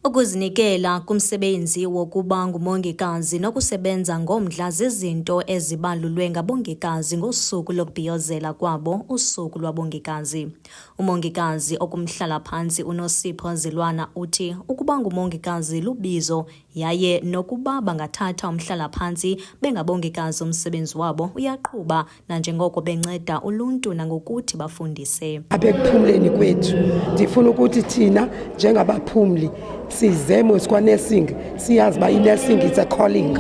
Ukuzinikela kumsebenzi wokuba ngumongikazi nokusebenza ngomdla zizinto ezibalulwe ngabongikazi ngosuku lokubhiyozela kwabo usuku lwabongikazi. Umongikazi okumhlala phansi uNosipho Zilwana uthi ukuba ngumongikazi lubizo yaye nokuba bangathatha umhlala phansi bengabongikazi umsebenzi wabo uyaqhuba nanjengoko benceda uluntu nangokuthi bafundise. Ekuphumleni kwethu ndifuna ukuthi thina njengabaphumli sizemo sikwa-nursing siyazi uba i-nursing is a calling,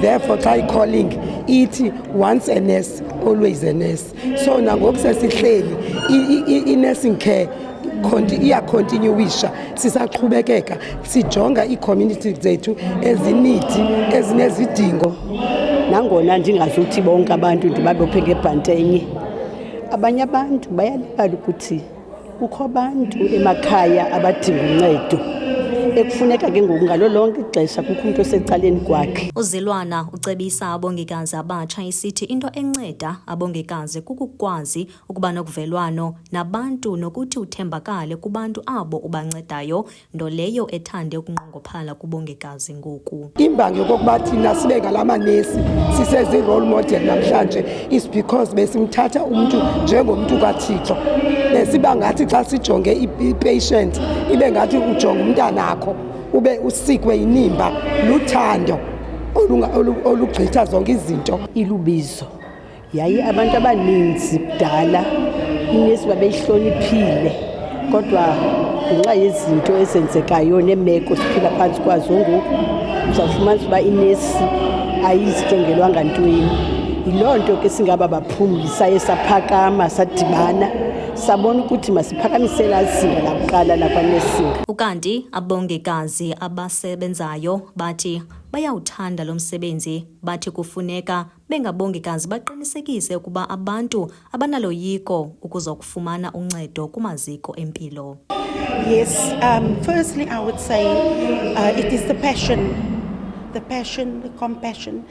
therefore xa i-calling ithi once a nurse always a nurse. So nangoku sesihleli i-nursing care iyakontinuisha, sisaqhubekeka sijonga ii-community zethu ezinezidingo. Nangona ndingazuthi bonke abantu ndibabophe ngebhantenye, abanye abantu bayalibala ukuthi kukho abantu emakhaya abadinga uncedo ekufuneka ke ngoku ngalo lonke ixesha kukho umuntu osecaleni kwakhe. uZilwana ucebisa abongikazi abatsha isithi into enceda abongikazi kukukwazi ukuba nokuvelwano nabantu nokuthi uthembakale kubantu abo ubancedayo, nto leyo ethande ukunqongophala kubongikazi ngoku. Imbangi yokokuba thina sibe ngalamanesi sisezi-role model namhlanje is because besimthatha umntu njengomntu kaThixo. Besiba ngathi xa sijonge i-patient ibe ngathi ujonga umntanakho ube usikwe inimba, luthando olugqitha zonke izinto. Ilubizo yaye abantu abaninzi kudala inesi babeyihloniphile, kodwa ngenxa yezinto ezenzekayo neemeko siphila phantsi kwazo ngoku uzawufumanisa uba inesi ayizijongelwanga ntweni. Yiloo nto ke singaba baphumli saye saphakama sadibana sabona ukuthi masiphakamise zinga lakuqala lakwaNursing. Ukanti abongikazi abasebenzayo bathi bayawuthanda lo msebenzi, bathi kufuneka bengabongikazi baqinisekise ukuba abantu abanaloyiko ukuzokufumana uncedo kumaziko empilo. Yes, firstly I would say it is the passion, the compassion,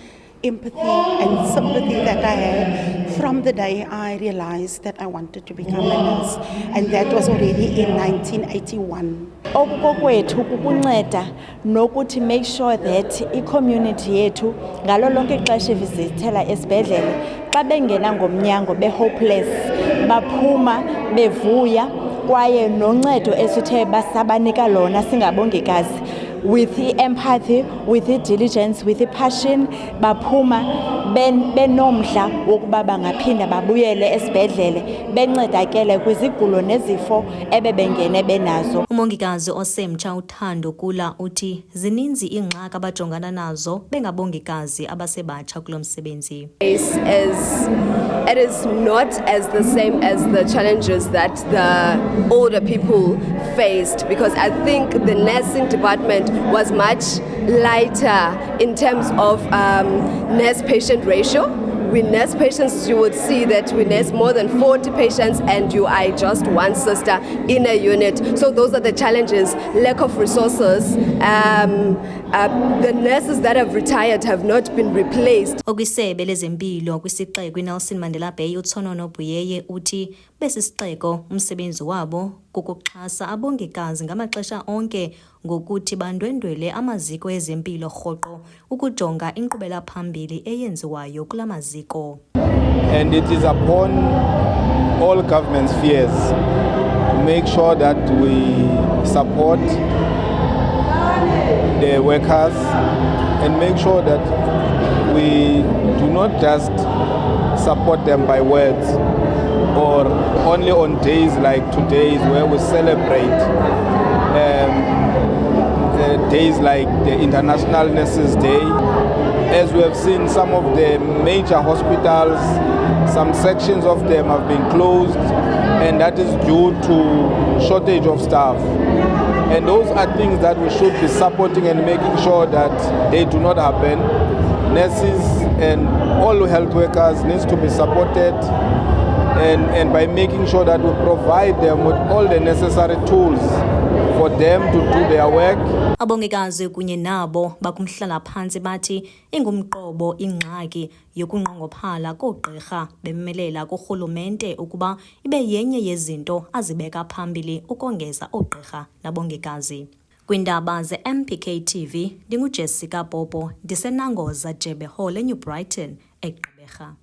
empathy and sympathy that I had from the day I realized that I wanted to become a nurse, and that was already in 1981. Okukokwethu kukunceda nokuthi make sure that i-community yethu ngalo lonke ixesha visithela esibhedlele xa bengena ngomnyango be-hopeless baphuma bevuya, kwaye noncedo esithe basabanika lona singabongikazi with empathy, with diligence, with passion, baphuma benomdla wokuba bangaphinda babuyele esibhedlele bencedakele kwizigulo nezifo ebebengene benazo. Umongikazi osemtsha uThando Kula uthi zininzi iingxaki abajongana nazo bengabongikazi abasebatsha kulo msebenzi. It is not as the same as the challenges that the older people faced, because I think the nursing department was much lighter in terms of nurse-patient ratio. With nurse patients, you would see that we nurse more than 40 patients and you are just one sister in a unit. So those are the challenges, lack of resources. The nurses that have retired have not been replaced. Okwisebe lezempilo kwisixeko iNelson Mandela Bay uTsonono Buyeye uthi besisixeko umsebenzi wabo kukuxhasa abongikazi ngamaxesha onke ngokuthi bandwendwele amaziko ezempilo rhoqo ukujonga inkqubela phambili eyenziwayo kula maziko. And it is upon all government spheres to make sure that we support the workers and make sure that we do not just support them by words or only on days like today's where we celebrate days like the International Nurses Day. As we have seen, some of the major hospitals, some sections of them have been closed, and that is due to shortage of staff. And those are things that we should be supporting and making sure that they do not happen. Nurses and all health workers needs to be supported, and by making sure that we provide them with all the necessary tools for them to do their work. Abongikazi kunye nabo bakumhlala phansi bathi ingumqobo ingxaki yokunqongophala koogqirha bemelela kurhulumente ukuba ibe yenye yezinto azibeka phambili ukongeza oogqirha nabongikazi. Kwindaba ze-MPK TV, ndinguJessica Popo, ndisenangoza Jebe Hall eNew Brighton, eGqeberha.